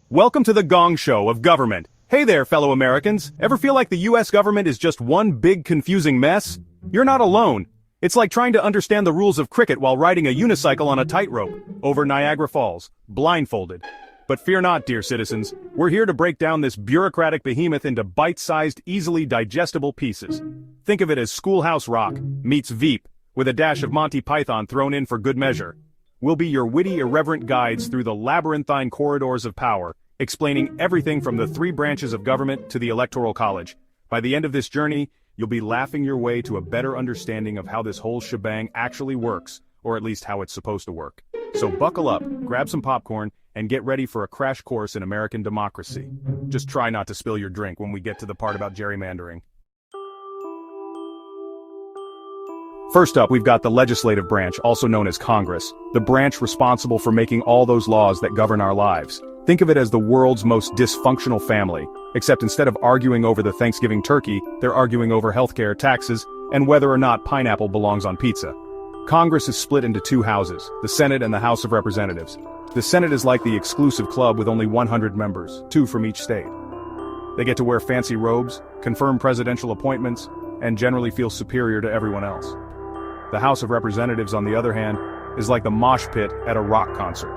Welcome to the Gong Show of government. Hey there, fellow Americans. Ever feel like the US government is just one big confusing mess? You're not alone. It's like trying to understand the rules of cricket while riding a unicycle on a tightrope over Niagara Falls, blindfolded. But fear not, dear citizens. We're here to break down this bureaucratic behemoth into bite-sized, easily digestible pieces. Think of it as Schoolhouse Rock meets Veep, with a dash of Monty Python thrown in for good measure. We'll be your witty, irreverent guides through the labyrinthine corridors of power, explaining everything from the three branches of government to the Electoral College. By the end of this journey, you'll be laughing your way to a better understanding of how this whole shebang actually works, or at least how it's supposed to work. So buckle up, grab some popcorn, and get ready for a crash course in American democracy. Just try not to spill your drink when we get to the part about gerrymandering. First up, we've got the legislative branch, also known as Congress, the branch responsible for making all those laws that govern our lives. Think of it as the world's most dysfunctional family, except instead of arguing over the Thanksgiving turkey, they're arguing over healthcare, taxes, and whether or not pineapple belongs on pizza. Congress is split into two houses, the Senate and the House of Representatives. The Senate is like the exclusive club with only 100 members, 2 from each state. They get to wear fancy robes, confirm presidential appointments, and generally feel superior to everyone else. The House of Representatives, on the other hand, is like the mosh pit at a rock concert.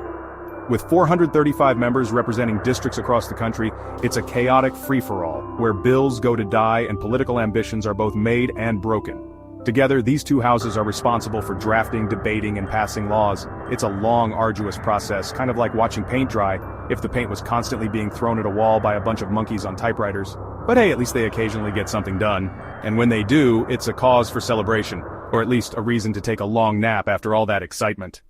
With 435 members representing districts across the country, it's a chaotic free-for-all, where bills go to die and political ambitions are both made and broken. Together, these two houses are responsible for drafting, debating, and passing laws. It's a long, arduous process, kind of like watching paint dry, if the paint was constantly being thrown at a wall by a bunch of monkeys on typewriters. But hey, at least they occasionally get something done. And when they do, it's a cause for celebration, or at least a reason to take a long nap after all that excitement.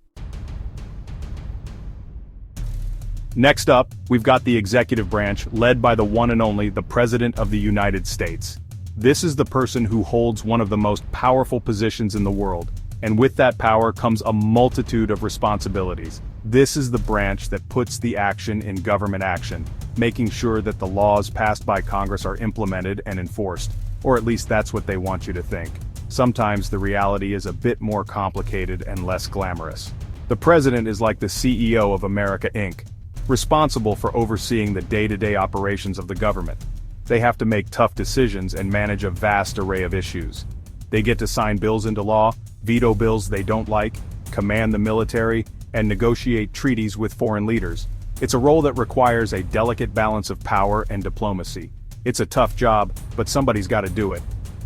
Next up, we've got the executive branch, led by the one and only, the President of the United States. This is the person who holds one of the most powerful positions in the world, and with that power comes a multitude of responsibilities. This is the branch that puts the action in government action, making sure that the laws passed by Congress are implemented and enforced, or at least that's what they want you to think. Sometimes the reality is a bit more complicated and less glamorous. The president is like the CEO of America Inc., responsible for overseeing the day-to-day operations of the government. They have to make tough decisions and manage a vast array of issues. They get to sign bills into law, veto bills they don't like, command the military, and negotiate treaties with foreign leaders. It's a role that requires a delicate balance of power and diplomacy. It's a tough job, but somebody's got to do it.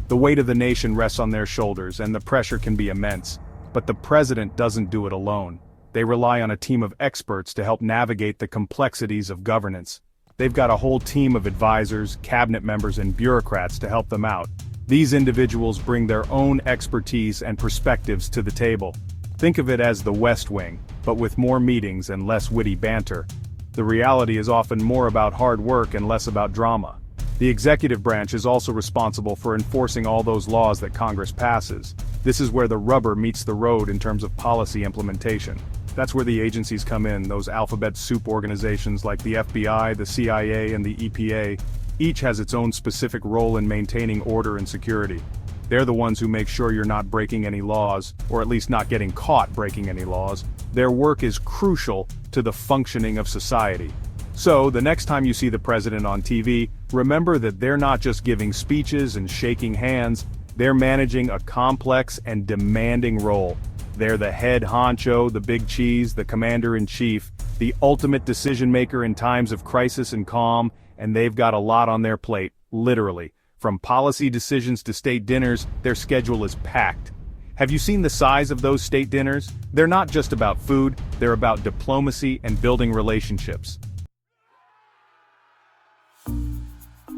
The weight of the nation rests on their shoulders, and the pressure can be immense. But the president doesn't do it alone. They rely on a team of experts to help navigate the complexities of governance. They've got a whole team of advisors, cabinet members, and bureaucrats to help them out. These individuals bring their own expertise and perspectives to the table. Think of it as the West Wing, but with more meetings and less witty banter. The reality is often more about hard work and less about drama. The executive branch is also responsible for enforcing all those laws that Congress passes. This is where the rubber meets the road in terms of policy implementation. That's where the agencies come in, those alphabet soup organizations like the FBI, the CIA, and the EPA. Each has its own specific role in maintaining order and security. They're the ones who make sure you're not breaking any laws, or at least not getting caught breaking any laws. Their work is crucial to the functioning of society. So, the next time you see the president on TV, remember that they're not just giving speeches and shaking hands, they're managing a complex and demanding role. They're the head honcho, the big cheese, the commander-in-chief, the ultimate decision-maker in times of crisis and calm, and they've got a lot on their plate, literally. From policy decisions to state dinners, their schedule is packed. Have you seen the size of those state dinners? They're not just about food, they're about diplomacy and building relationships.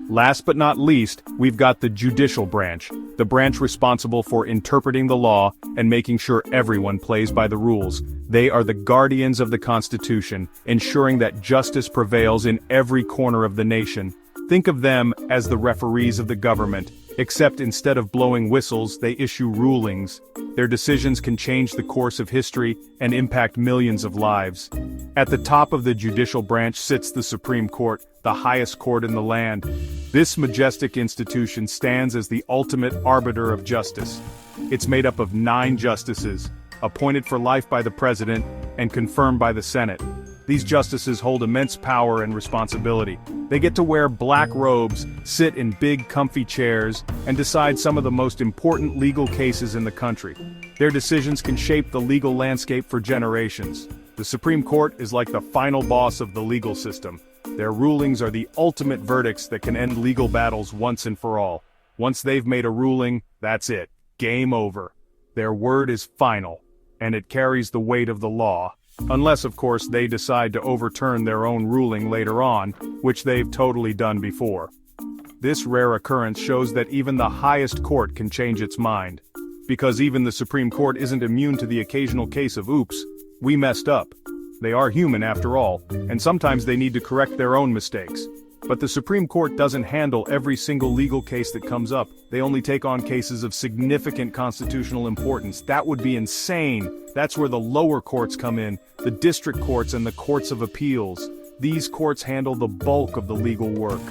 Last but not least, we've got the judicial branch, the branch responsible for interpreting the law and making sure everyone plays by the rules. They are the guardians of the Constitution, ensuring that justice prevails in every corner of the nation. Think of them as the referees of the government, except instead of blowing whistles, they issue rulings. Their decisions can change the course of history and impact millions of lives. At the top of the judicial branch sits the Supreme Court, the highest court in the land. This majestic institution stands as the ultimate arbiter of justice. It's made up of 9 justices, appointed for life by the president and confirmed by the Senate. These justices hold immense power and responsibility. They get to wear black robes, sit in big comfy chairs, and decide some of the most important legal cases in the country. Their decisions can shape the legal landscape for generations. The Supreme Court is like the final boss of the legal system. Their rulings are the ultimate verdicts that can end legal battles once and for all. Once they've made a ruling, that's it. Game over. Their word is final, and it carries the weight of the law. Unless, of course, they decide to overturn their own ruling later on, which they've totally done before. This rare occurrence shows that even the highest court can change its mind. Because even the Supreme Court isn't immune to the occasional case of oops, we messed up. They are human after all, and sometimes they need to correct their own mistakes. But the Supreme Court doesn't handle every single legal case that comes up. They only take on cases of significant constitutional importance. That would be insane. That's where the lower courts come in, the district courts and the courts of appeals. These courts handle the bulk of the legal work.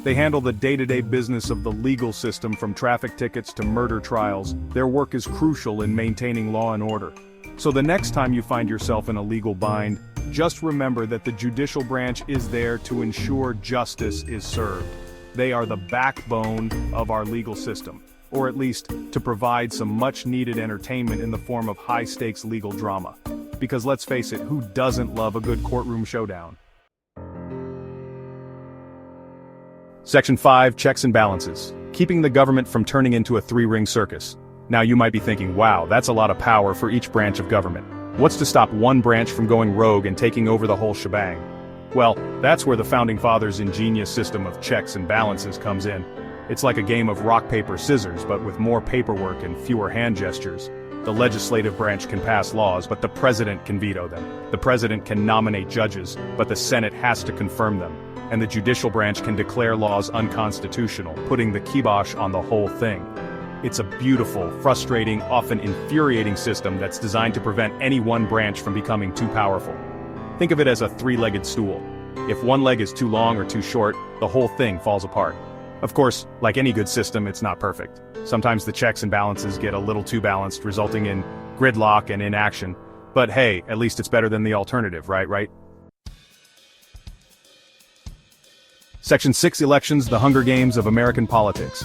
They handle the day-to-day business of the legal system, from traffic tickets to murder trials. Their work is crucial in maintaining law and order. So the next time you find yourself in a legal bind, just remember that the judicial branch is there to ensure justice is served. They are the backbone of our legal system, or at least to provide some much-needed entertainment in the form of high-stakes legal drama. Because let's face it, who doesn't love a good courtroom showdown? Section 5, Checks and Balances. Keeping the government from turning into a three-ring circus. Now you might be thinking, wow, that's a lot of power for each branch of government. What's to stop one branch from going rogue and taking over the whole shebang? Well, that's where the Founding Fathers' ingenious system of checks and balances comes in. It's like a game of rock, paper, scissors, but with more paperwork and fewer hand gestures. The legislative branch can pass laws, but the president can veto them. The president can nominate judges, but the Senate has to confirm them. And the judicial branch can declare laws unconstitutional, putting the kibosh on the whole thing. It's a beautiful, frustrating, often infuriating system that's designed to prevent any one branch from becoming too powerful. Think of it as a three-legged stool. If one leg is too long or too short, the whole thing falls apart. Of course, like any good system, it's not perfect. Sometimes the checks and balances get a little too balanced, resulting in gridlock and inaction. But hey, at least it's better than the alternative, right? Section 6, Elections, the Hunger Games of American Politics.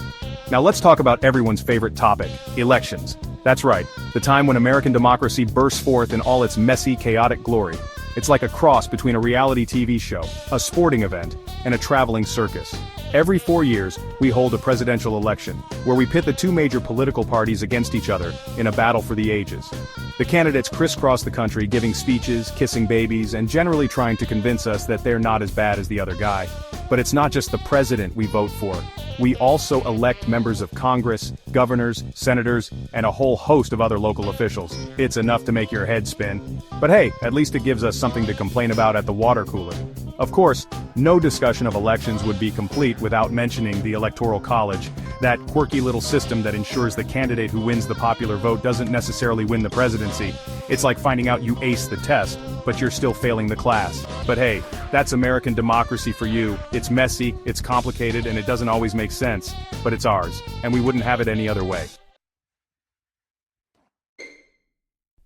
Now let's talk about everyone's favorite topic, elections. That's right, the time when American democracy bursts forth in all its messy, chaotic glory. It's like a cross between a reality TV show, a sporting event, and a traveling circus. Every 4 years, we hold a presidential election, where we pit the two major political parties against each other in a battle for the ages. The candidates crisscross the country giving speeches, kissing babies, and generally trying to convince us that they're not as bad as the other guy. But it's not just the president we vote for. We also elect members of Congress, governors, senators, and a whole host of other local officials. It's enough to make your head spin. But hey, at least it gives us something to complain about at the water cooler. Of course, no discussion of elections would be complete without mentioning the Electoral College, that quirky little system that ensures the candidate who wins the popular vote doesn't necessarily win the presidency. It's like finding out you aced the test, but you're still failing the class. But hey, that's American democracy for you. It's messy, it's complicated, and it doesn't always make sense. But it's ours, and we wouldn't have it any other way.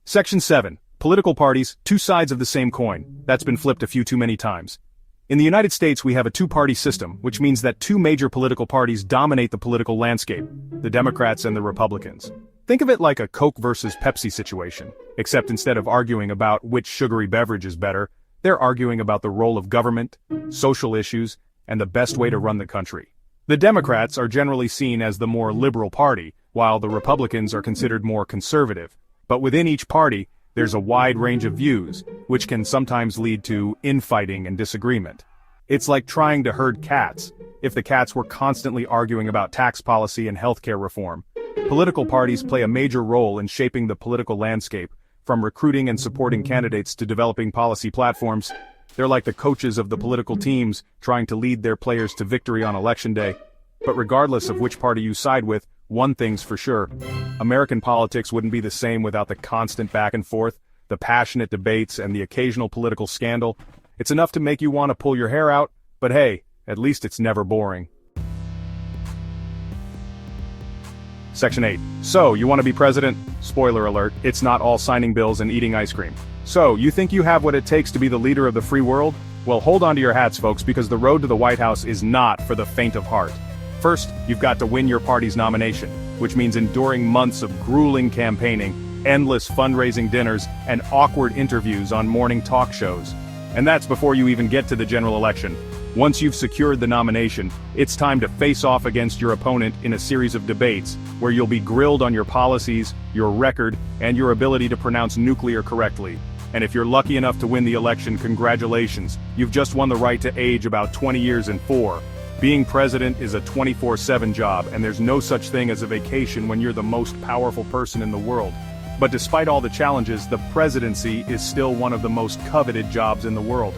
Section 7. Political parties, two sides of the same coin. That's been flipped a few too many times. In the United States, we have a two-party system, which means that two major political parties dominate the political landscape, the Democrats and the Republicans. Think of it like a Coke versus Pepsi situation, except instead of arguing about which sugary beverage is better, they're arguing about the role of government, social issues, and the best way to run the country. The Democrats are generally seen as the more liberal party, while the Republicans are considered more conservative. But within each party, there's a wide range of views, which can sometimes lead to infighting and disagreement. It's like trying to herd cats. If the cats were constantly arguing about tax policy and healthcare reform. Political parties play a major role in shaping the political landscape, from recruiting and supporting candidates to developing policy platforms. They're like the coaches of the political teams, trying to lead their players to victory on election day. But regardless of which party you side with, one thing's for sure. American politics wouldn't be the same without the constant back and forth, the passionate debates, and the occasional political scandal. It's enough to make you want to pull your hair out, but hey, at least it's never boring. Section 8. So, you want to be president? Spoiler alert, it's not all signing bills and eating ice cream. So, you think you have what it takes to be the leader of the free world? Well, hold on to your hats, folks, because the road to the White House is not for the faint of heart. First, you've got to win your party's nomination, which means enduring months of grueling campaigning, endless fundraising dinners, and awkward interviews on morning talk shows. And that's before you even get to the general election. Once you've secured the nomination, it's time to face off against your opponent in a series of debates, where you'll be grilled on your policies, your record, and your ability to pronounce nuclear correctly. And if you're lucky enough to win the election, congratulations, you've just won the right to age about 20 years and 4. Being president is a 24/7 job, and there's no such thing as a vacation when you're the most powerful person in the world. But despite all the challenges, the presidency is still one of the most coveted jobs in the world.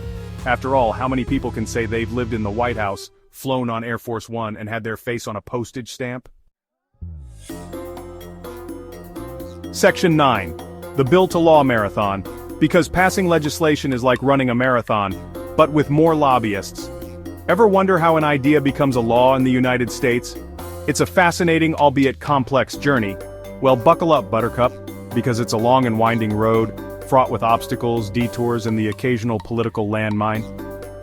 After all, how many people can say they've lived in the White House, flown on Air Force One, and had their face on a postage stamp? Section 9. The Bill to Law Marathon. Because passing legislation is like running a marathon, but with more lobbyists. Ever wonder how an idea becomes a law in the United States? It's a fascinating, albeit complex journey. Well, buckle up, Buttercup, because it's a long and winding road, fraught with obstacles, detours, and the occasional political landmine.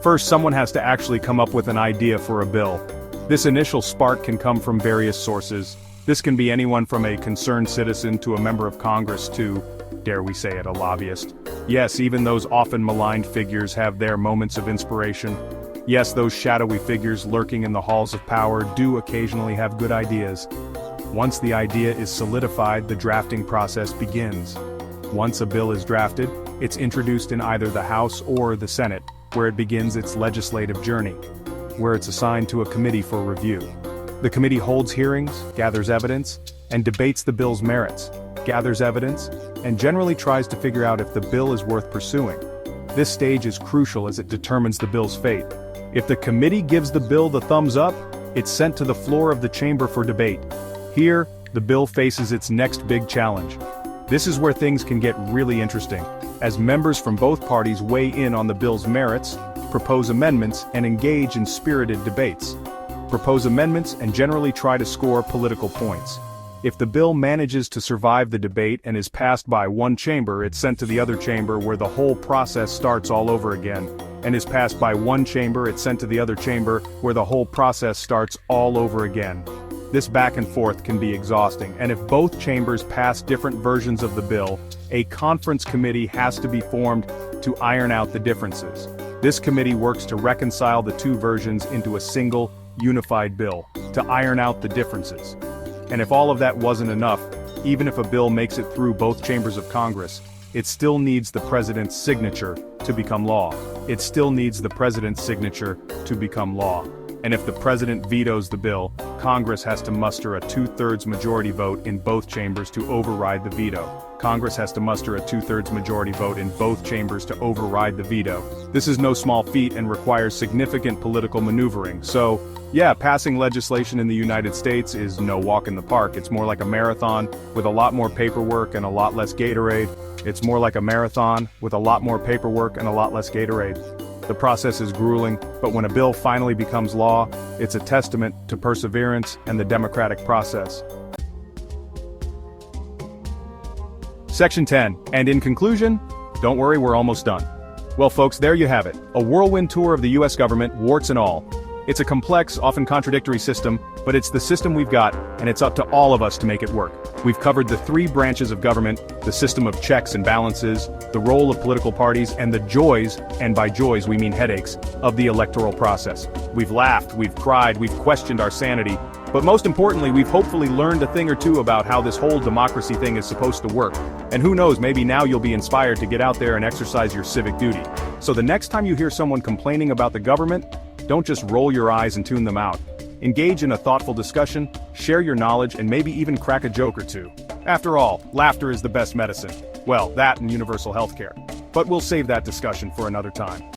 First, someone has to actually come up with an idea for a bill. This initial spark can come from various sources. This can be anyone from a concerned citizen to a member of Congress to, dare we say it, a lobbyist. Yes, even those often maligned figures have their moments of inspiration. Yes, those shadowy figures lurking in the halls of power do occasionally have good ideas. Once the idea is solidified, the drafting process begins. Once a bill is drafted, it's introduced in either the House or the Senate, where it begins its legislative journey, where it's assigned to a committee for review. The committee holds hearings, gathers evidence, and debates the bill's merits, gathers evidence, and generally tries to figure out if the bill is worth pursuing. This stage is crucial as it determines the bill's fate. If the committee gives the bill the thumbs up, it's sent to the floor of the chamber for debate. Here, the bill faces its next big challenge. This is where things can get really interesting, as members from both parties weigh in on the bill's merits, propose amendments, and engage in spirited debates. Propose amendments and generally try to score political points. If the bill manages to survive the debate and is passed by one chamber, it's sent to the other chamber where the whole process starts all over again, and is passed by one chamber, it's sent to the other chamber where the whole process starts all over again. This back and forth can be exhausting, and if both chambers pass different versions of the bill, a conference committee has to be formed to iron out the differences. This committee works to reconcile the two versions into a single, unified bill, to iron out the differences. And if all of that wasn't enough, even if a bill makes it through both chambers of Congress, it still needs the president's signature to become law. It still needs the president's signature to become law. And if the president vetoes the bill, Congress has to muster a 2/3 majority vote in both chambers to override the veto. Congress has to muster a 2/3 majority vote in both chambers to override the veto. This is no small feat and requires significant political maneuvering. So, yeah, passing legislation in the United States is no walk in the park. It's more like a marathon with a lot more paperwork and a lot less Gatorade. It's more like a marathon with a lot more paperwork and a lot less Gatorade. The process is grueling, but when a bill finally becomes law, it's a testament to perseverance and the democratic process. Section 10, and in conclusion, don't worry, we're almost done. Well folks, there you have it, a whirlwind tour of the US government, warts and all. It's a complex, often contradictory system, but it's the system we've got, and it's up to all of us to make it work. We've covered the three branches of government, the system of checks and balances, the role of political parties, and the joys, and by joys we mean headaches, of the electoral process. We've laughed, we've cried, we've questioned our sanity, but most importantly, we've hopefully learned a thing or two about how this whole democracy thing is supposed to work. And who knows, maybe now you'll be inspired to get out there and exercise your civic duty. So the next time you hear someone complaining about the government, don't just roll your eyes and tune them out. Engage in a thoughtful discussion, share your knowledge, and maybe even crack a joke or two. After all, laughter is the best medicine. Well, that and universal healthcare. But we'll save that discussion for another time.